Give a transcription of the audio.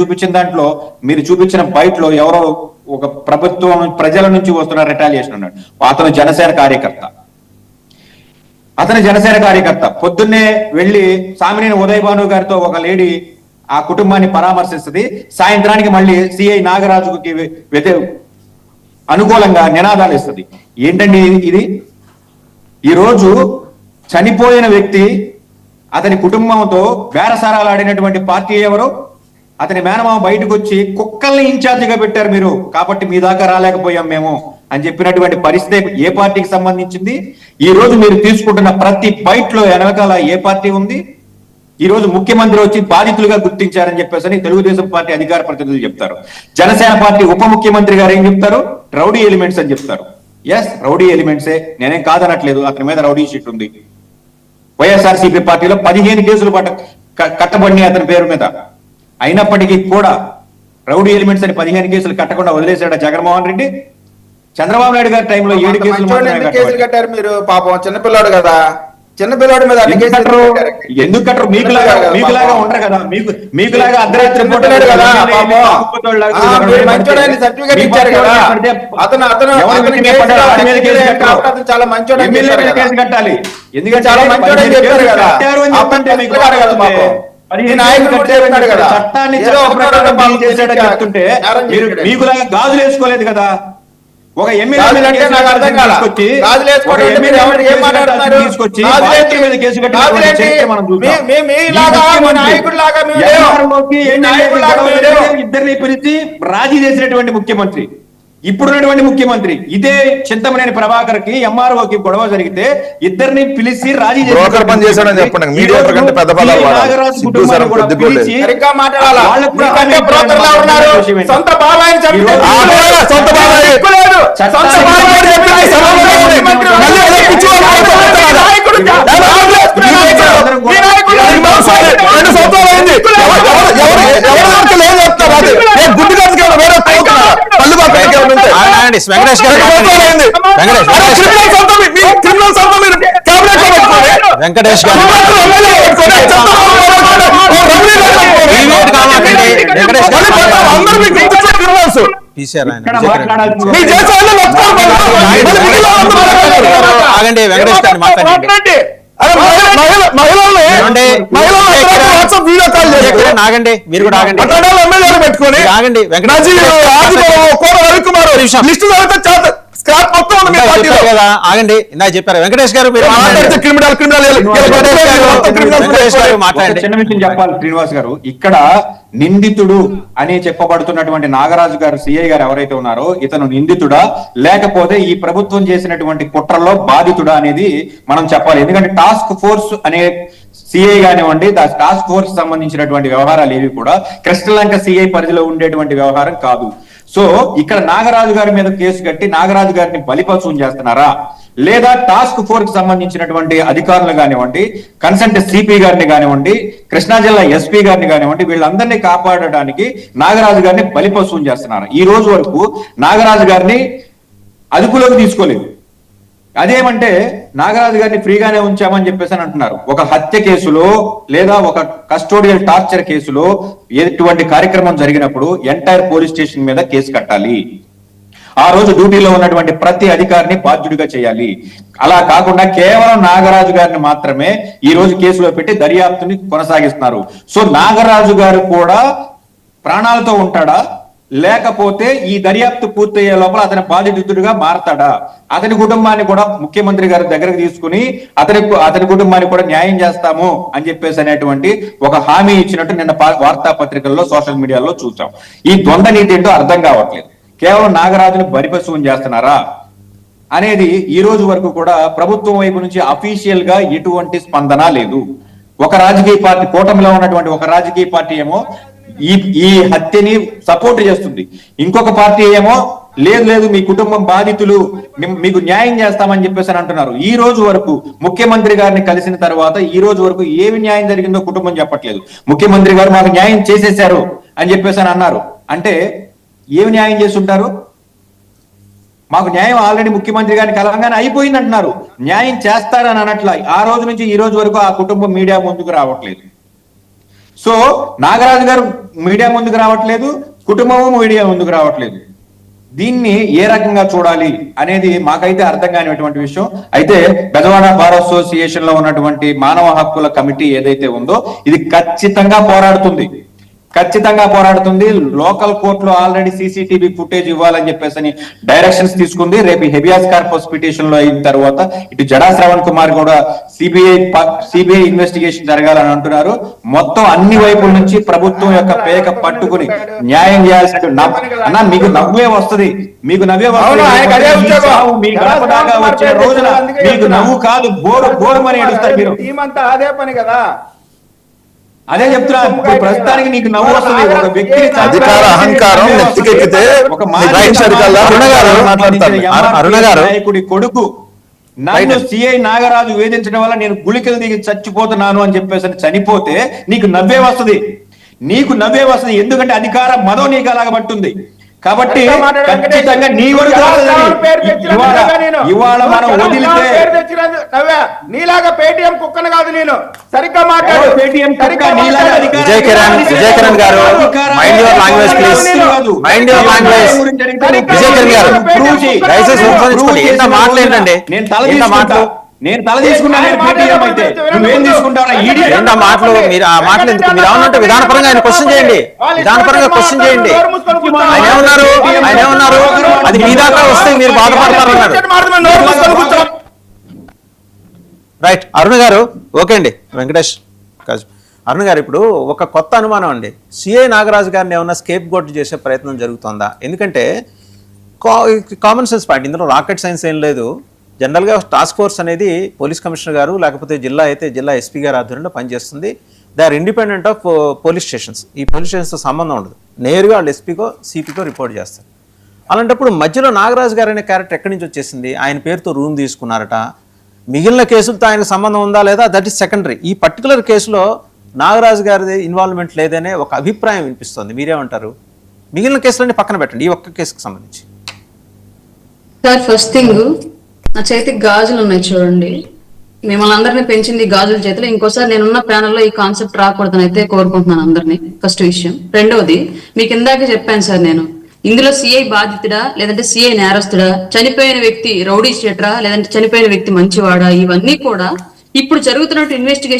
చూపించిన దాంట్లో మీరు చూపించిన బయటలో ఎవరో ఒక ప్రభుత్వం ప్రజల నుంచి వస్తున్న రిటాలియేషన్ ఉన్నాడు. అతను జనసేన కార్యకర్త పొద్దున్నే వెళ్లి సామినేని ఉదయ్ భాను గారితో ఒక లేడీ ఆ కుటుంబాన్ని పరామర్శిస్తుంది. సాయంత్రానికి మళ్ళీ సిఐ నాగరాజుకి అనుకూలంగా నినాదాలు ఇస్తుంది. ఏంటండి ఇది? ఈరోజు చనిపోయిన వ్యక్తి అతని కుటుంబంతో బేరసారాలు ఆడినటువంటి పార్టీ ఎవరు? అతని మేనమామ బయటకు వచ్చి కుక్కల్ని ఇన్ఛార్జిగా పెట్టారు మీరు, కాబట్టి మీ దాకా రాలేకపోయాం మేము అని చెప్పినటువంటి పరిస్థితి ఏ పార్టీకి సంబంధించింది? ఈ రోజు మీరు తీసుకుంటున్న ప్రతి బైట్ లో వెనకాల ఏ పార్టీ ఉంది? ఈ రోజు ముఖ్యమంత్రి వచ్చి బాధితులుగా గుర్తించారని చెప్పేసి తెలుగుదేశం పార్టీ అధికార ప్రతినిధులు చెప్తారు. జనసేన పార్టీ ఉప ముఖ్యమంత్రి గారు ఏం చెప్తారు? రౌడీ ఎలిమెంట్స్ అని చెప్తారు. ఎస్, రౌడీ ఎలిమెంట్సే, నేనేం కాదనట్లేదు, అతని మీద రౌడీ షీట్ ఉంది. వైఎస్ఆర్సీపీ పార్టీలో 15 కేసులు కట్టబడినాయి అతని పేరు మీద. అయినప్పటికీ కూడా రౌడీ ఎలిమెంట్స్ అని 15 కేసులు కట్టకుండా వదిలేశాడు జగన్మోహన్ రెడ్డి. చంద్రబాబు నాయుడు గారి టైంలో 7 కేసులు కట్టారు. మీరు పాపం చిన్నపిల్లాడు కదా, చిన్నపిల్లాడి మీద ఎందుకు కట్టరు? మీకులాగా ఉండరు కదా, మీకులాగా అర్ధరాత్రి సర్టిఫికేట్ ఇచ్చారు కదా. చాలా మంచోడు కేసు కట్టాలి, ఎందుకంటే చాలా మంచోడు అని చెప్పారు కదా. చట్టాన్ని చేశాడని చెప్తుంటే మీకులాగా గాజులు వేసుకోలేదు కదా. ఒక ఎమ్మెల్యే ఇద్దరిని పిలిచి రాజీ చేసినటువంటి ముఖ్యమంత్రి ఇప్పుడున్నటువంటి ముఖ్యమంత్రి. ఇదే చింతమనేని ప్రభాకర్ కి ఎంఆర్ఓకి గొడవ జరిగితే ఇద్దరిని పిలిచి రాజీ వెంకటేష్ గారు ఆగండి, వెంకటేష్ గారు మాట్లాడండి. ఆగండి, మీరు కూడా ఆగండి, పెట్టుకొని ఆగండి. ఆగండి, ఇందాక చెప్పారు వెంకటేష్ గారు. చిన్న విషయం చెప్పాలి శ్రీనివాస్ గారు. ఇక్కడ నిందితుడు అని చెప్పబడుతున్నటువంటి నాగరాజు గారు, సిఐ గారు ఎవరైతే ఉన్నారో, ఇతను నిందితుడా లేకపోతే ఈ ప్రభుత్వం చేసినటువంటి కుట్రలో బాధితుడా అనేది మనం చెప్పాలి. ఎందుకంటే టాస్క్ ఫోర్స్ అనే సిఐ కానివ్వండి, టాస్క్ ఫోర్స్ సంబంధించినటువంటి వ్యవహారాలు ఏవి కూడా కృష్ణలంక సిఐ పరిధిలో ఉండేటువంటి వ్యవహారం కాదు. సో ఇక్కడ నాగరాజు గారి మీద కేసు కట్టి నాగరాజు గారిని బలిపశువుం చేస్తున్నారా, లేదా టాస్క్ ఫోర్స్ కి సంబంధించినటువంటి అధికారులు కానివ్వండి, కన్సల్ట్ సిపి గారిని కానివ్వండి, కృష్ణా జిల్లా ఎస్పీ గారిని కానివ్వండి, వీళ్ళందరినీ కాపాడడానికి నాగరాజు గారిని బలిపశువుం చేస్తున్నారు. ఈ రోజు వరకు నాగరాజు గారిని అదుపులోకి తీసుకోలేదు. అదేమంటే నాగరాజు గారిని ఫ్రీగానే ఉంచామని చెప్పేసి అని అంటున్నారు. ఒక హత్య కేసులో లేదా ఒక కస్టోడియల్ టార్చర్ కేసులో ఎటువంటి కార్యక్రమం జరిగినప్పుడు ఎంటైర్ పోలీస్ స్టేషన్ మీద కేసు కట్టాలి. ఆ రోజు డ్యూటీలో ఉన్నటువంటి ప్రతి అధికారిని బాధ్యుడిగా చేయాలి. అలా కాకుండా కేవలం నాగరాజు గారిని మాత్రమే ఈ రోజు కేసులో పెట్టి దర్యాప్తుని కొనసాగిస్తున్నారు. సో నాగరాజు గారు కూడా ప్రాణాలతో ఉంటాడా, లేకపోతే ఈ దర్యాప్తు పూర్తయ్యే లోపల అతని బాధితుడిగా మారతాడా? అతని కుటుంబాన్ని కూడా ముఖ్యమంత్రి గారి దగ్గరకు తీసుకుని అతని కుటుంబాన్ని కూడా న్యాయం చేస్తాము అని చెప్పేసి అనేటువంటి ఒక హామీ ఇచ్చినట్టు నిన్న వార్తాపత్రికల్లో సోషల్ మీడియాలో చూసాం. ఈ ద్వంద్వ నీతి ఏంటో అర్థం కావట్లేదు. కేవలం నాగరాజుని బలిపశువుం చేస్తున్నారా అనేది ఈ రోజు వరకు కూడా ప్రభుత్వం వైపు నుంచి అఫీషియల్ గా ఎటువంటి స్పందన లేదు. ఒక రాజకీయ పార్టీ, కూటమిలో ఉన్నటువంటి ఒక రాజకీయ పార్టీ ఏమో ఈ హత్యని సపోర్ట్ చేస్తుంది, ఇంకొక పార్టీ ఏమో లేదు మీ కుటుంబం బాధితులు, మీకు న్యాయం చేస్తామని చెప్పేసి అంటున్నారు. ఈ రోజు వరకు ముఖ్యమంత్రి గారిని కలిసిన తర్వాత ఈ రోజు వరకు ఏమి న్యాయం జరిగిందో కుటుంబం చెప్పట్లేదు. ముఖ్యమంత్రి గారు మాకు న్యాయం చేసేశారు అని చెప్పేసి అన్నారు. అంటే ఏమి న్యాయం చేస్తుంటారు? మాకు న్యాయం ఆల్రెడీ ముఖ్యమంత్రి గారిని కలవంగానే అయిపోయింది అంటున్నారు. న్యాయం చేస్తారని అనట్ల ఆ రోజు నుంచి ఈ రోజు వరకు ఆ కుటుంబం మీడియా ముందుకు రావట్లేదు. సో నాగరాజు గారు మీడియా ముందుకు రావట్లేదు, కుటుంబము మీడియా ముందుకు రావట్లేదు. దీన్ని ఏ రకంగా చూడాలి అనేది మాకైతే అర్థం కానిటువంటి విషయం. అయితే బెజవాడ బార్ అసోసియేషన్ లో ఉన్నటువంటి మానవ హక్కుల కమిటీ ఏదైతే ఉందో ఇది ఖచ్చితంగా పోరాడుతుంది. లోకల్ కోర్టులో ఆల్రెడీ సీసీటీవీ ఫుటేజ్ ఇవ్వాలని చెప్పేసి డైరెక్షన్స్ తీసుకుంది. రేపు హెబియాస్ కార్పస్ పిటిషన్ లో అయిన తర్వాత ఇటు జడా శ్రవణ్ కుమార్ కూడా సిబిఐ ఇన్వెస్టిగేషన్ జరగాలని అంటున్నారు. మొత్తం అన్ని వైపుల నుంచి ప్రభుత్వం యొక్క పేక పట్టుకుని న్యాయం చేయాల్సిన అన్న మీకు నవ్వే వస్తుంది. మీ గడప దాకా వచ్చే రోజున మీకు నవ్వు కాదు బోరు అని ఏడుస్తారు మీరు. అదే పని కదా, అదే చెప్తున్నా. ప్రస్తుతానికి నీకు నవ్వు వస్తుంది. ఒక వ్యక్తి అధికార అహంకారం నెత్తికెక్కితే ఒక అరుణ గారు నాయకుడి కొడుకు నన్ను సిఐ నాగరాజు వేధించడం వల్ల నేను గుళికలు దిగి చచ్చిపోతున్నాను అని చెప్పేసి చనిపోతే నీకు నవ్వే వస్తుంది. ఎందుకంటే అధికార మదో నీకు అలాగ పట్టుంది. కాబట్టి ఖచ్చితంగా నీ ఇవాళ మనం వదిలితే నీలాగా పేటిఎం కుక్కను కాదు నేను. సరిగ్గా మాట్లాడు. పేటిఎం విజయ్ కిరణ్ గారు mind your language please. Mind your language. Vijay Kiran గారు దయచేసి ఉపసంహరించుకోండి. ఎంత మాటలు ఏంటండి, నేను తల తీసుకున్నాను. నువ్వేం తీసుకుంటావు? ఏంటా మాటలు? మీరు ఆ మాటలు ఎందుకు? మీరు ఏమన్నంటే విధానపరంగా ఆయన క్వశ్చన్ చేయండి. ఆయన ఏమన్నారు? అది మీ దాకా వస్తే మీరు బాధపడతారన్నారు. రైట్ అరుణ గారు. ఓకే అండి వెంకటేష్ అరుణ గారు, ఇప్పుడు ఒక కొత్త అనుమానం అండి. సిఐ నాగరాజు గారిని ఏమన్నా స్కేప్ గోట్ చేసే ప్రయత్నం జరుగుతుందా? ఎందుకంటే కామన్ సెన్స్ పాయింట్, ఇందులో రాకెట్ సైన్స్ ఏం లేదు. జనరల్గా టాస్క్ ఫోర్స్ అనేది పోలీస్ కమిషనర్ గారు లేకపోతే జిల్లా ఎస్పీ గారి ఆధ్వర్యంలో పనిచేస్తుంది. They are independent of police stations. ఈ పోలీస్ స్టేషన్స్తో సంబంధం ఉండదు. నేరుగా వాళ్ళు ఎస్పీకో సిపికో రిపోర్ట్ చేస్తారు. అలాంటప్పుడు మధ్యలో నాగరాజు గారు అనే క్యారెక్టర్ ఎక్కడి నుంచి వచ్చేసింది? ఆయన పేరుతో రూమ్ తీసుకున్నారట. మిగిలిన కేసులతో ఆయనకు సంబంధం ఉందా లేదా దట్ ఈస్ సెకండరీ. ఈ పర్టికులర్ కేసులో నాగరాజు గారి ఇన్వాల్వ్మెంట్ లేదనే ఒక అభిప్రాయం వినిపిస్తుంది. మీరేమంటారు? మిగిలిన కేసులన్నీ పక్కన పెట్టండి, ఈ ఒక్క కేసుకు సంబంధించి. సార్ ఫస్ట్ థింగ్, నా చేతికి గాజులు ఉన్నాయి చూడండి. మిమ్మల్ని అందరినీ పెంచింది గాజుల చేతిలో. ఇంకోసారి నేనున్న ప్యానల్లో ఈ కాన్సెప్ట్ రాకూడదని అయితే కోరుకుంటున్నాను అందరినీ. ఫస్ట్ విషయం. రెండవది, మీకు ఇందాక చెప్పాను సార్, నేను ఇందులో సిఐ బాధితుడా లేదంటే సిఐ నేరస్తుడా, చనిపోయిన వ్యక్తి రౌడీ షీటరా లేదంటే చనిపోయిన వ్యక్తి మంచివాడా, ఇవన్నీ కూడా ఇప్పుడు జరుగుతున్నట్టు ఇన్వెస్టిగేషన్